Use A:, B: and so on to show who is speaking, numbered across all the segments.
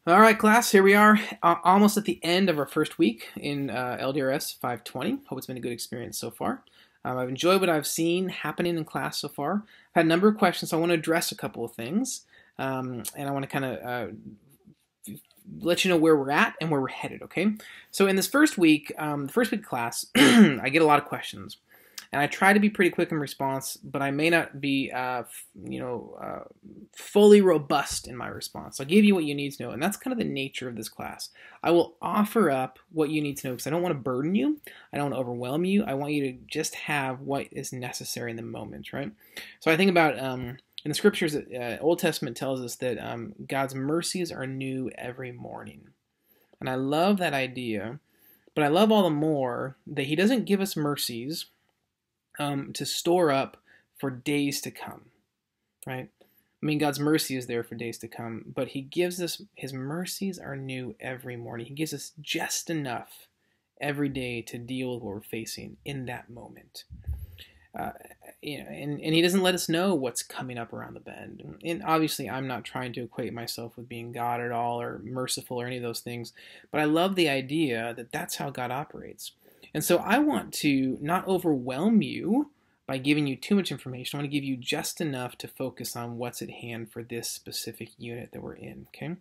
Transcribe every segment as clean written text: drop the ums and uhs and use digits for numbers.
A: All right, class, here we are, almost at the end of our first week in LDRS520. Hope it's been a good experience so far. I've enjoyed what I've seen happening in class so far. I've had a number of questions, so I want to address a couple of things, and I want to kind of let you know where we're at and where we're headed, okay? So in this first week, the first week of class, I get a lot of questions. And I try to be pretty quick in response, but I may not be, fully robust in my response. I'll give you what you need to know, and that's kind of the nature of this class. I will offer up what you need to know because I don't want to burden you. I don't want to overwhelm you. I want you to just have what is necessary in the moment, right? So I think about in the scriptures, Old Testament tells us that God's mercies are new every morning, and I love that idea. But I love all the more that He doesn't give us mercies to store up for days to come, right? I mean, God's mercy is there for days to come, but He gives us, His mercies are new every morning. He gives us just enough every day to deal with what we're facing in that moment. And He doesn't let us know what's coming up around the bend. And obviously, I'm not trying to equate myself with being God at all or merciful or any of those things, but I love the idea that that's how God operates. And so I want to not overwhelm you by giving you too much information. I want to give you just enough to focus on what's at hand for this specific unit that we're in, okay?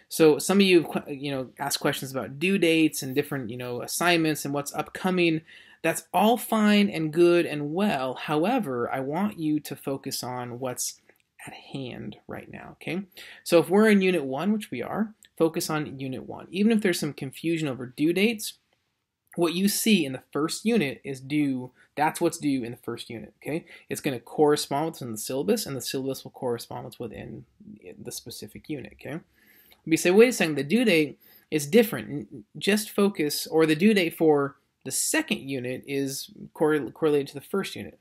A: So some of you, ask questions about due dates and different, assignments and what's upcoming. That's all fine and good and well. However, I want you to focus on what's at hand right now, okay? So if we're in Unit 1, which we are, focus on Unit 1. Even if there's some confusion over due dates, what you see in the first unit is due, that's what's due in the first unit, okay? It's going to correspond with what's in the syllabus, and the syllabus will correspond with what's within the specific unit, okay? We say, wait a second, the due date is different. Just focus, or the due date for the second unit is correlated to the first unit.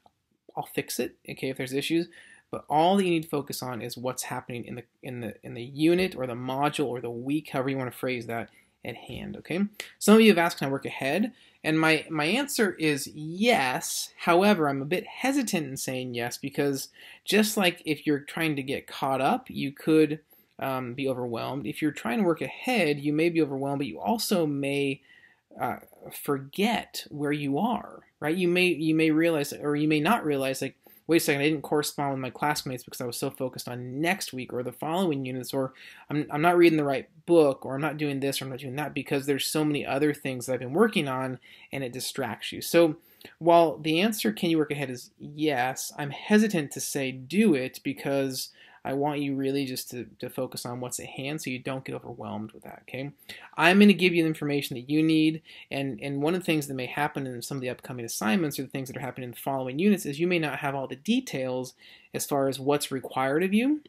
A: I'll fix it, okay, if there's issues, but all that you need to focus on is what's happening in the unit or the module or the week, however you want to phrase that, at hand, okay? Some of you have asked, can I work ahead? And my answer is yes. However, I'm a bit hesitant in saying yes because just like if you're trying to get caught up, you could be overwhelmed. If you're trying to work ahead, you may be overwhelmed, but you also may forget where you are, right? You may realize, or you may not realize, like, wait a second, I didn't correspond with my classmates because I was so focused on next week or the following units, or I'm not reading the right book, or I'm not doing this, or I'm not doing that because there's so many other things that I've been working on and it distracts you. So while the answer, can you work ahead, is yes, I'm hesitant to say do it because I want you really just to focus on what's at hand so you don't get overwhelmed with that, okay? I'm going to give you the information that you need, and one of the things that may happen in some of the upcoming assignments or the things that are happening in the following units is you may not have all the details as far as what's required of you.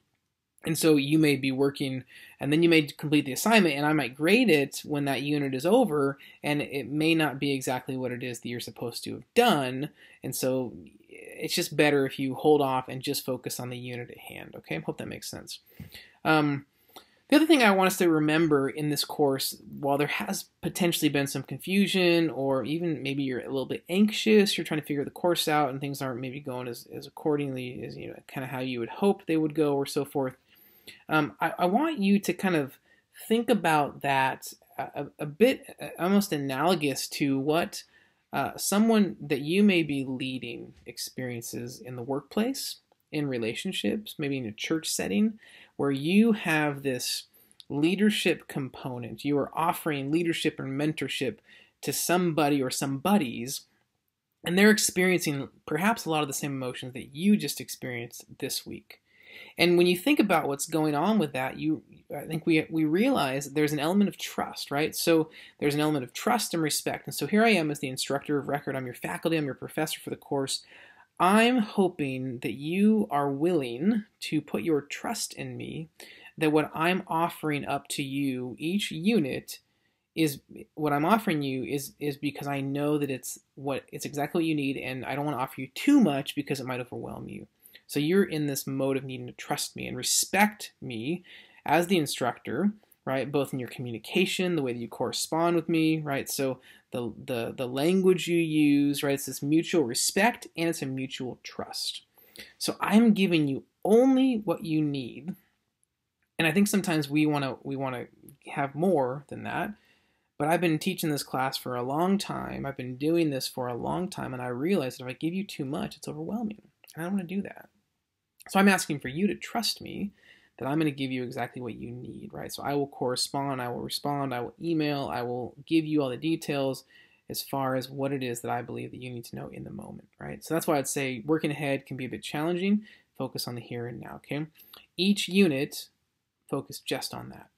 A: And so you may be working, and then you may complete the assignment, and I might grade it when that unit is over, and it may not be exactly what it is that you're supposed to have done. And so it's just better if you hold off and just focus on the unit at hand, okay? I hope that makes sense. The other thing I want us to remember in this course, while there has potentially been some confusion, or even maybe you're a little bit anxious, you're trying to figure the course out, and things aren't maybe going as accordingly as kind of how you would hope they would go, or so forth. I want you to kind of think about that a bit almost analogous to what someone that you may be leading experiences in the workplace, in relationships, maybe in a church setting, where you have this leadership component. You are offering leadership or mentorship to somebody or some buddies, and they're experiencing perhaps a lot of the same emotions that you just experienced this week. And when you think about what's going on with that, I think we realize there's an element of trust, right? So there's an element of trust and respect. And so here I am as the instructor of record. I'm your faculty. I'm your professor for the course. I'm hoping that you are willing to put your trust in me, that what I'm offering up to you each unit is what I'm offering you is because I know that it's exactly what you need, and I don't want to offer you too much because it might overwhelm you. So you're in this mode of needing to trust me and respect me as the instructor, right? Both in your communication, the way that you correspond with me, right? So the language you use, right? It's this mutual respect and it's a mutual trust. So I'm giving you only what you need. And I think sometimes we want to have more than that. But I've been teaching this class for a long time. I've been doing this for a long time, and I realize that if I give you too much, it's overwhelming. And I don't want to do that. So I'm asking for you to trust me that I'm going to give you exactly what you need, right? So I will correspond, I will respond, I will email, I will give you all the details as far as what it is that I believe that you need to know in the moment, right? So that's why I'd say working ahead can be a bit challenging. Focus on the here and now, okay? Each unit, focus just on that.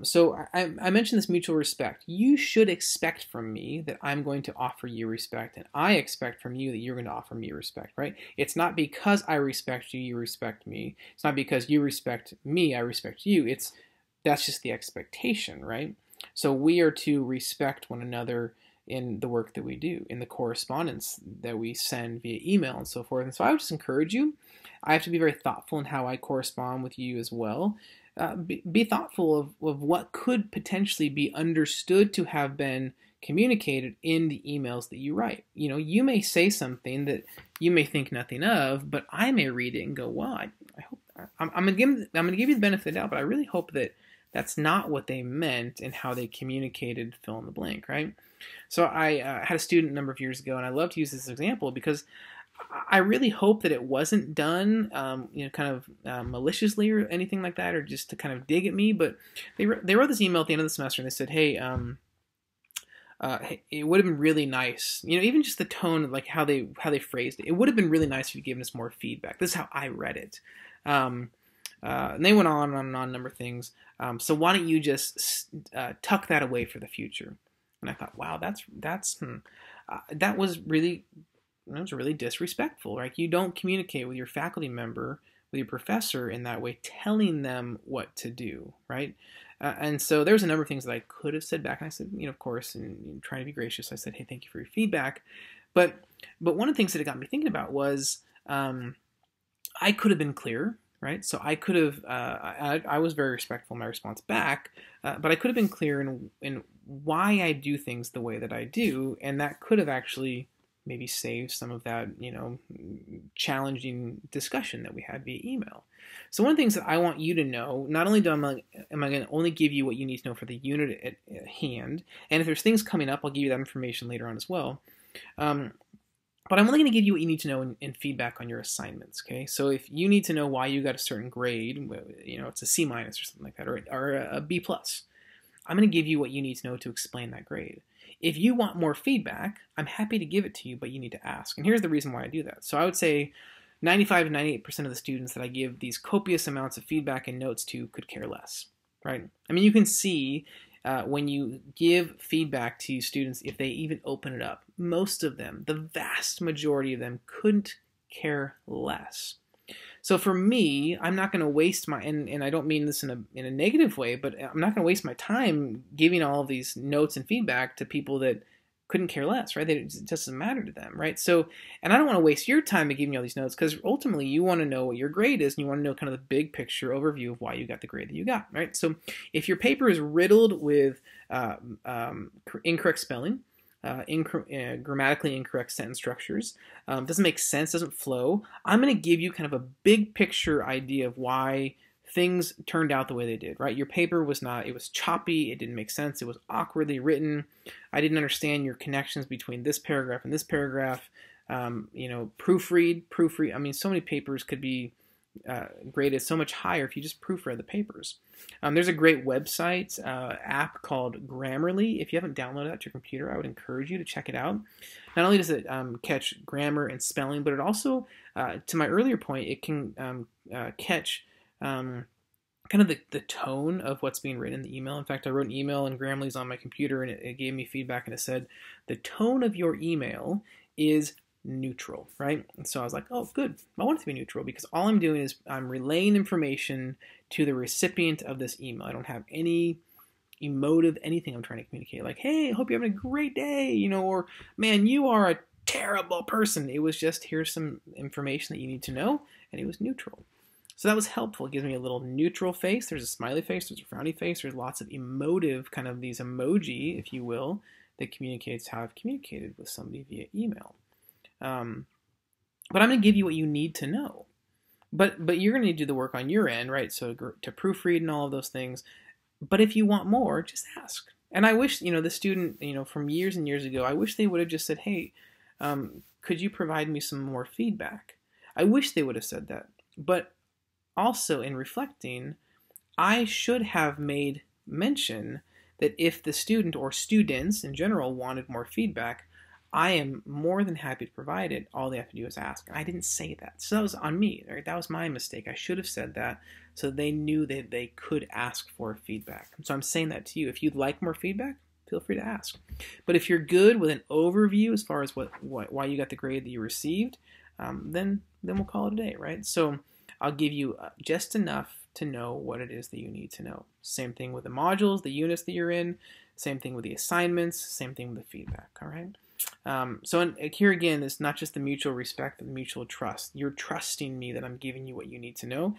A: So I mentioned this mutual respect. You should expect from me that I'm going to offer you respect, and I expect from you that you're going to offer me respect, right? It's not because I respect you, you respect me. It's not because you respect me, I respect you. That's just the expectation, right? So we are to respect one another in the work that we do, in the correspondence that we send via email and so forth. And so I would just encourage you. I have to be very thoughtful in how I correspond with you as well. Be thoughtful of what could potentially be understood to have been communicated in the emails that you write. You know, you may say something that you may think nothing of, but I may read it and go, "Well, I hope I'm going to give you the benefit of the doubt, but I really hope that that's not what they meant and how they communicated fill in the blank," right? So I had a student a number of years ago, and I love to use this example because I really hope that it wasn't done, kind of maliciously or anything like that, or just to kind of dig at me. But they wrote this email at the end of the semester, and they said, "Hey, it would have been really nice, even just the tone, like how they phrased it. It would have been really nice if you'd given us more feedback." This is how I read it. And they went on and on a number of things. So why don't you just tuck that away for the future? And I thought, wow, that was really disrespectful, right? You don't communicate with your faculty member, with your professor in that way, telling them what to do, right? And so there's a number of things that I could have said back. And I said, of course, and trying to be gracious, I said, "Hey, thank you for your feedback." But one of the things that it got me thinking about was I could have been clearer, right? So I could have, I was very respectful in my response back, but I could have been clear in why I do things the way that I do, and that could have actually maybe save some of that, challenging discussion that we had via email. So one of the things that I want you to know, not only am I going to only give you what you need to know for the unit at hand, and if there's things coming up, I'll give you that information later on as well. But I'm only going to give you what you need to know in feedback on your assignments, okay? So if you need to know why you got a certain grade, it's a C- or something like that, or a B+, I'm going to give you what you need to know to explain that grade. If you want more feedback, I'm happy to give it to you, but you need to ask. And here's the reason why I do that. So I would say 95 to 98% of the students that I give these copious amounts of feedback and notes to could care less, right? I mean, you can see when you give feedback to students, if they even open it up, most of them, the vast majority of them, couldn't care less. So for me, I'm not going to waste and I don't mean this in a negative way, but I'm not going to waste my time giving all of these notes and feedback to people that couldn't care less, right? It just doesn't matter to them, right? So, and I don't want to waste your time by giving you all these notes, because ultimately you want to know what your grade is, and you want to know kind of the big picture overview of why you got the grade that you got, right? So if your paper is riddled with incorrect spelling, grammatically incorrect sentence structures, doesn't make sense, doesn't flow, I'm going to give you kind of a big picture idea of why things turned out the way they did, right? Your paper was it was choppy, it didn't make sense, it was awkwardly written, I didn't understand your connections between this paragraph and this paragraph, proofread, I mean, so many papers could be graded so much higher if you just proofread the papers. There's a great website app called Grammarly. If you haven't downloaded that to your computer, I would encourage you to check it out. Not only does it catch grammar and spelling, but it also, to my earlier point, it can catch kind of the tone of what's being written in the email. In fact, I wrote an email and Grammarly's on my computer, and it gave me feedback, and it said, the tone of your email is neutral, right? And so I was like, oh, good. I want it to be neutral, because all I'm doing is I'm relaying information to the recipient of this email. I don't have any emotive anything I'm trying to communicate. Like, hey, I hope you're having a great day, or man, you are a terrible person. It was just, here's some information that you need to know, and it was neutral. So that was helpful. It gives me a little neutral face. There's a smiley face, there's a frowny face, there's lots of emotive, kind of these emoji, if you will, that communicates how I've communicated with somebody via email. But I'm going to give you what you need to know. But you're going to need to do the work on your end, right? So to proofread and all of those things. But if you want more, just ask. And I wish, the student, from years and years ago, I wish they would have just said, hey, could you provide me some more feedback? I wish they would have said that. But also in reflecting, I should have made mention that if the student or students in general wanted more feedback, I am more than happy to provide it. All they have to do is ask. And I didn't say that. So that was on me. Right? That was my mistake. I should have said that so they knew that they could ask for feedback. So I'm saying that to you. If you'd like more feedback, feel free to ask. But if you're good with an overview as far as why you got the grade that you received, then we'll call it a day, right? So I'll give you just enough to know what it is that you need to know. Same thing with the modules, the units that you're in, same thing with the assignments, same thing with the feedback, all right? So here again, it's not just the mutual respect, but the mutual trust. You're trusting me that I'm giving you what you need to know,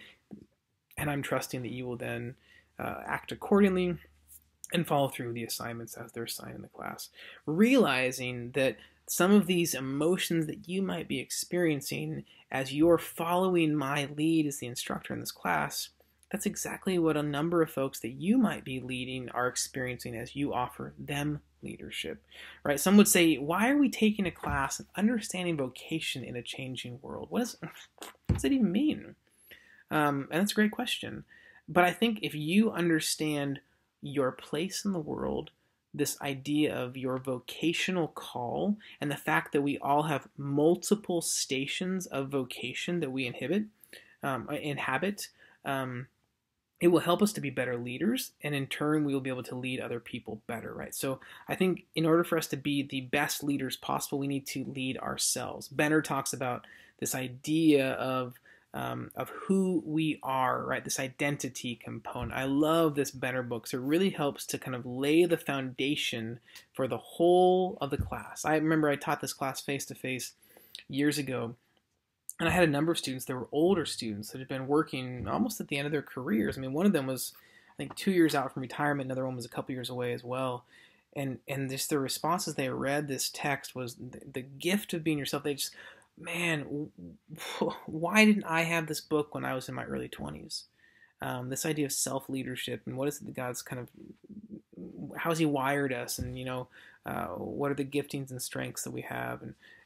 A: and I'm trusting that you will then act accordingly and follow through with the assignments as they're assigned in the class. Realizing that some of these emotions that you might be experiencing as you're following my lead as the instructor in this class, that's exactly what a number of folks that you might be leading are experiencing as you offer them leadership, right? Some would say, why are we taking a class on understanding vocation in a changing world? What does it even mean? And that's a great question. But I think if you understand your place in the world, this idea of your vocational call, and the fact that we all have multiple stations of vocation that we inhabit, it will help us to be better leaders, and in turn, we will be able to lead other people better, right? So I think in order for us to be the best leaders possible, we need to lead ourselves. Benner talks about this idea of who we are, right? This identity component. I love this Benner book. So it really helps to kind of lay the foundation for the whole of the class. I remember I taught this class face-to-face years ago, and I had a number of students that were older students that had been working almost at the end of their careers. I mean, one of them was, I think, 2 years out from retirement. Another one was a couple years away as well. And just the responses they read this text was the gift of being yourself. They just, man, why didn't I have this book when I was in my early 20s? This idea of self-leadership and what is it that God's kind of, how has he wired us, and what are the giftings and strengths that we have,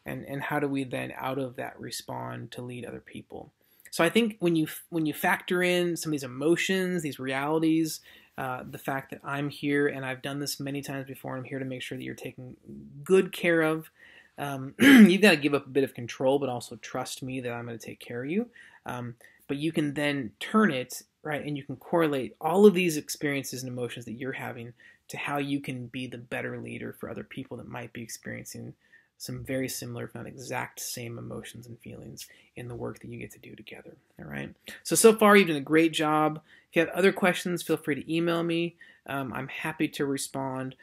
A: and how do we then out of that respond to lead other people? So I think when you factor in some of these emotions, these realities, the fact that I'm here and I've done this many times before, and I'm here to make sure that you're taken good care of. You've got to give up a bit of control, but also trust me that I'm going to take care of you. But you can then turn it, right, and you can correlate all of these experiences and emotions that you're having to how you can be the better leader for other people that might be experiencing some very similar, if not exact same emotions and feelings in the work that you get to do together. All right. So far you've done a great job. If you have other questions, feel free to email me. I'm happy to respond.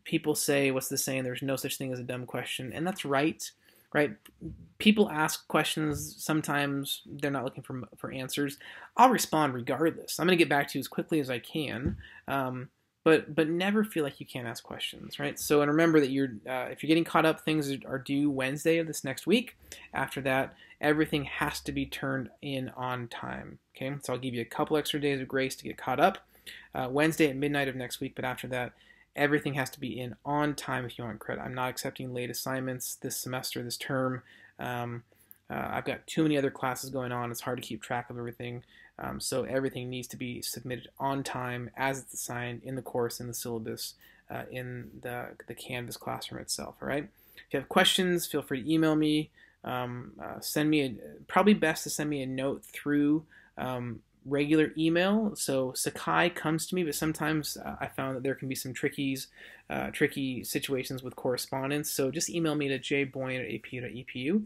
A: People say, what's the saying? There's no such thing as a dumb question. And that's right. Right? People ask questions. Sometimes they're not looking for answers. I'll respond regardless. I'm going to get back to you as quickly as I can. But never feel like you can't ask questions, right? So, and remember that if you're getting caught up, things are due Wednesday of this next week. After that, everything has to be turned in on time, okay? So I'll give you a couple extra days of grace to get caught up. Wednesday at midnight of next week, but after that, everything has to be in on time if you want credit. I'm not accepting late assignments this semester, this term. I've got too many other classes going on. It's hard to keep track of everything. So everything needs to be submitted on time as it's assigned in the course, in the syllabus, in the Canvas classroom itself. All right. If you have questions, feel free to email me. Probably best to send me a note through regular email. So Sakai comes to me, but sometimes I found that there can be some tricky situations with correspondence. So just email me to jboyne@apu.epu.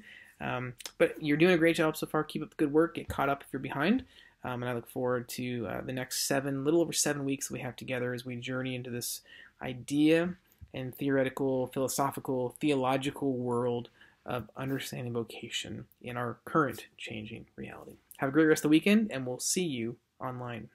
A: But you're doing a great job so far. Keep up the good work. Get caught up if you're behind. And I look forward to the next little over 7 weeks that we have together as we journey into this idea and theoretical, philosophical, theological world of understanding vocation in our current changing reality. Have a great rest of the weekend, and we'll see you online.